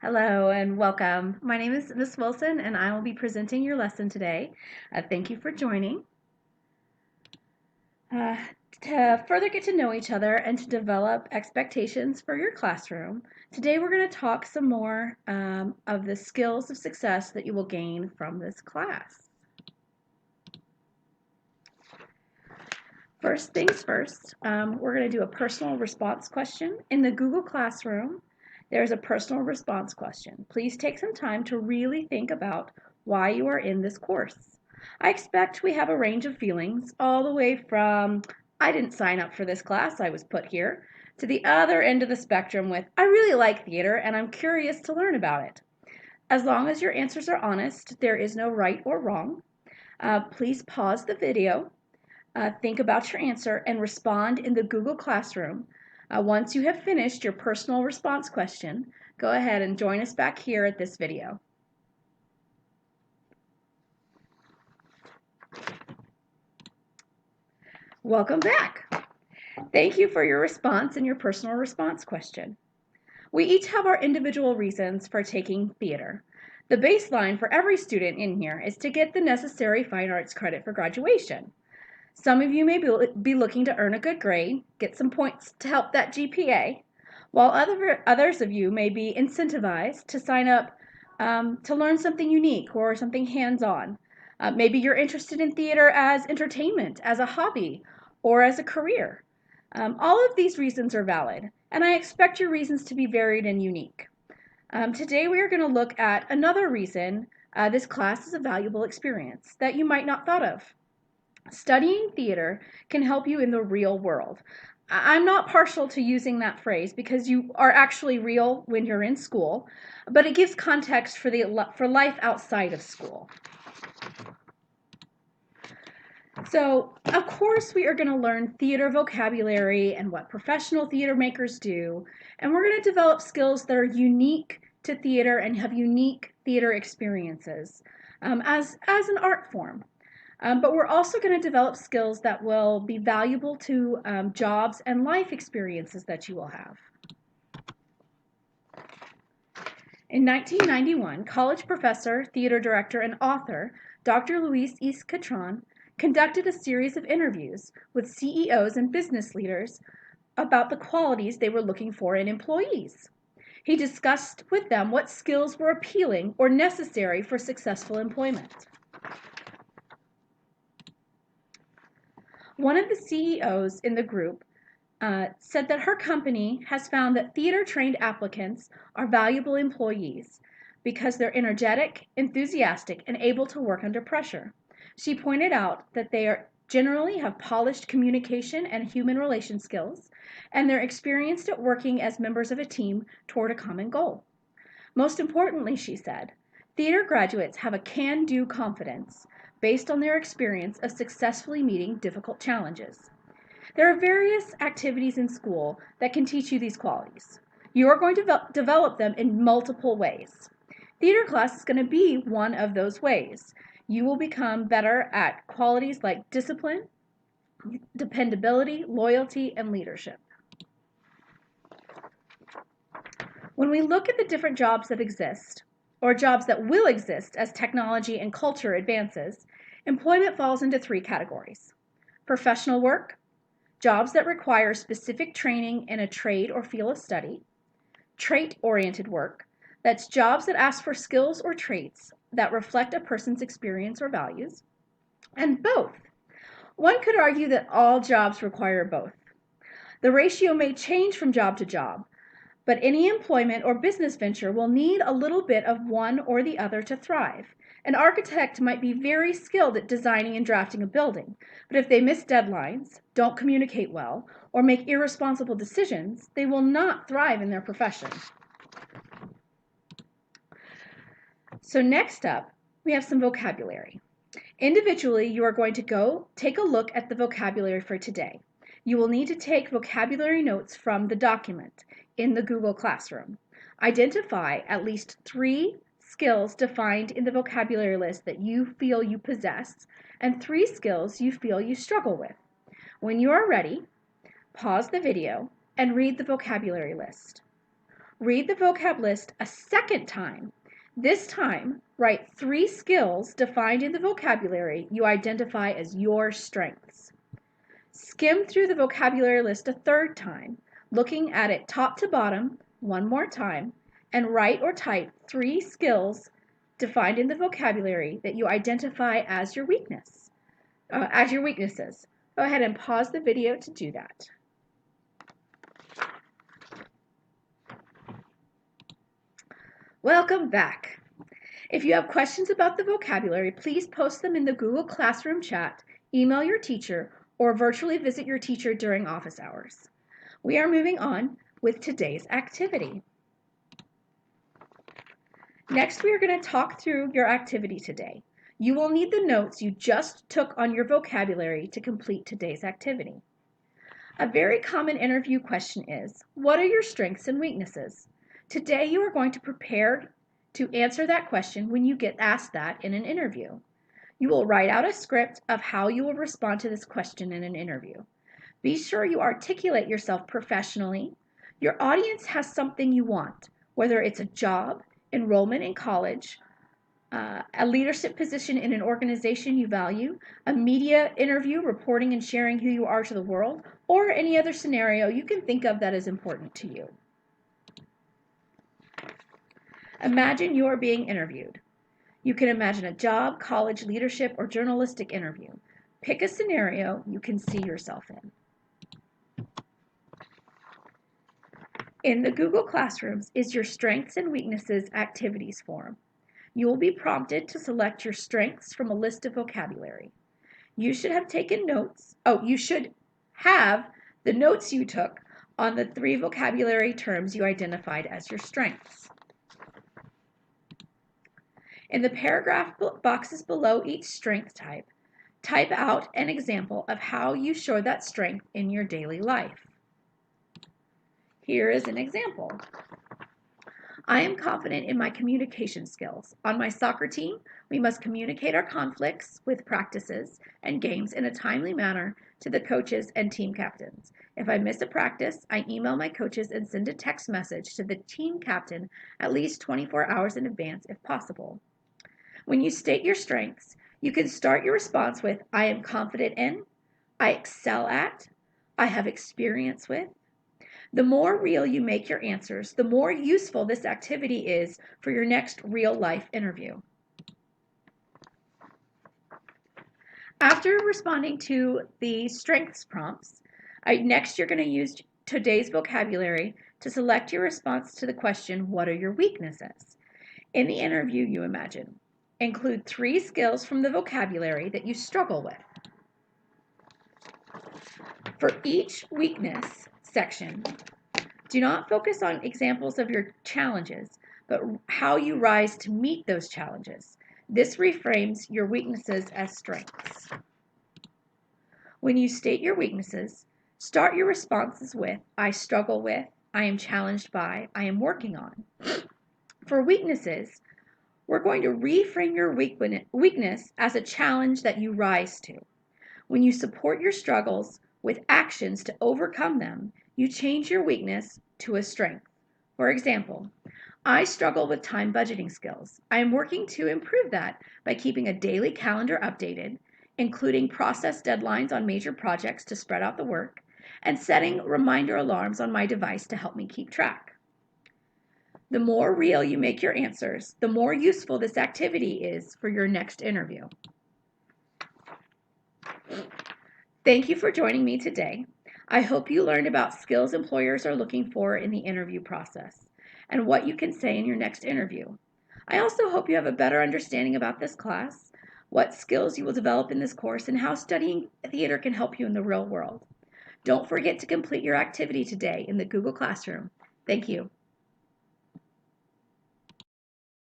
Hello and welcome. My name is Miss Wilson and I will be presenting your lesson today. Thank you for joining. Uh, to further get to know each other and to develop expectations for your classroom, today we're going to talk some more of the skills of success that you will gain from this class. First things first, we're going to do a personal response question. In the Google Classroom, there's a personal response question. Please take some time to really think about why you are in this course. I expect we have a range of feelings, all the way from, I didn't sign up for this class, I was put here, to the other end of the spectrum with, I really like theater and I'm curious to learn about it. As long as your answers are honest, there is no right or wrong. Please pause the video. Think about your answer and respond in the Google Classroom. Once you have finished your personal response question, go ahead and join us back here at this video. Welcome back. Thank you for your response and your personal response question. We each have our individual reasons for taking theater. The baseline for every student in here is to get the necessary fine arts credit for graduation. Some of you may be looking to earn a good grade, get some points to help that GPA, while others of you may be incentivized to sign up to learn something unique or something hands-on. Maybe you're interested in theater as entertainment, as a hobby, or as a career. All of these reasons are valid, and I expect your reasons to be varied and unique. Today we are going to look at another reason this class is a valuable experience that you might not thought of. Studying theater can help you in the real world. I'm not partial to using that phrase because you are actually real when you're in school, but it gives context for life outside of school. So, of course, we are going to learn theater vocabulary and what professional theater makers do, and we're going to develop skills that are unique to theater and have unique theater experiences as an art form. But we're also going to develop skills that will be valuable to jobs and life experiences that you will have. In 1991, college professor, theater director, and author Dr. Luis East Catron conducted a series of interviews with CEOs and business leaders about the qualities they were looking for in employees. He discussed with them what skills were appealing or necessary for successful employment. One of the CEOs in the group said that her company has found that theater-trained applicants are valuable employees because they're energetic, enthusiastic, and able to work under pressure. She pointed out that they generally have polished communication and human relation skills, and they're experienced at working as members of a team toward a common goal. Most importantly, she said, theater graduates have a can-do confidence based on their experience of successfully meeting difficult challenges. There are various activities in school that can teach you these qualities. You are going to develop them in multiple ways. Theater class is going to be one of those ways. You will become better at qualities like discipline, dependability, loyalty, and leadership. When we look at the different jobs that exist, or jobs that will exist as technology and culture advances, employment falls into three categories. Professional work, jobs that require specific training in a trade or field of study. Trait-oriented work, that's jobs that ask for skills or traits that reflect a person's experience or values. And both. One could argue that all jobs require both. The ratio may change from job to job, but any employment or business venture will need a little bit of one or the other to thrive. An architect might be very skilled at designing and drafting a building, but if they miss deadlines, don't communicate well, or make irresponsible decisions, they will not thrive in their profession. So next up, we have some vocabulary. Individually, you are going to go take a look at the vocabulary for today. You will need to take vocabulary notes from the document in the Google Classroom. Identify at least 3 skills defined in the vocabulary list that you feel you possess and 3 skills you feel you struggle with. When you are ready, pause the video and read the vocabulary list. Read the vocab list a second time. This time, write 3 skills defined in the vocabulary you identify as your strengths. Skim through the vocabulary list a third time, looking at it top to bottom one more time, and write or type 3 skills defined in the vocabulary that you identify as your weaknesses. Go ahead and pause the video to do that. Welcome back. If you have questions about the vocabulary, please post them in the Google Classroom chat, email your teacher, or virtually visit your teacher during office hours. We are moving on with today's activity. Next, we are going to talk through your activity today. You will need the notes you just took on your vocabulary to complete today's activity. A very common interview question is, what are your strengths and weaknesses? Today, you are going to prepare to answer that question when you get asked that in an interview. You will write out a script of how you will respond to this question in an interview. Be sure you articulate yourself professionally. Your audience has something you want, whether it's a job, enrollment in college, a leadership position in an organization you value, a media interview reporting and sharing who you are to the world, or any other scenario you can think of that is important to you. Imagine you are being interviewed. You can imagine a job, college, leadership, or journalistic interview. Pick a scenario you can see yourself in. In the Google Classrooms is your Strengths and Weaknesses activities form. You will be prompted to select your strengths from a list of vocabulary. You should have taken notes. You should have the notes you took on the 3 vocabulary terms you identified as your strengths. In the paragraph boxes below each strength type out an example of how you show that strength in your daily life. Here is an example. I am confident in my communication skills. On my soccer team, we must communicate our conflicts with practices and games in a timely manner to the coaches and team captains. If I miss a practice, I email my coaches and send a text message to the team captain at least 24 hours in advance if possible. When you state your strengths, you can start your response with, I am confident in, I excel at, I have experience with. The more real you make your answers, the more useful this activity is for your next real-life interview. After responding to the strengths prompts, next you're going to use today's vocabulary to select your response to the question, what are your weaknesses? In the interview you imagine, include 3 skills from the vocabulary that you struggle with. For each weakness section, do not focus on examples of your challenges, but how you rise to meet those challenges. This reframes your weaknesses as strengths. When you state your weaknesses, start your responses with, I struggle with, I am challenged by, I am working on. For weaknesses, we're going to reframe your weakness as a challenge that you rise to. When you support your struggles with actions to overcome them, you change your weakness to a strength. For example, I struggle with time budgeting skills. I am working to improve that by keeping a daily calendar updated, including process deadlines on major projects to spread out the work, and setting reminder alarms on my device to help me keep track. The more real you make your answers, the more useful this activity is for your next interview. Thank you for joining me today. I hope you learned about skills employers are looking for in the interview process and what you can say in your next interview. I also hope you have a better understanding about this class, what skills you will develop in this course, and how studying theater can help you in the real world. Don't forget to complete your activity today in the Google Classroom. Thank you.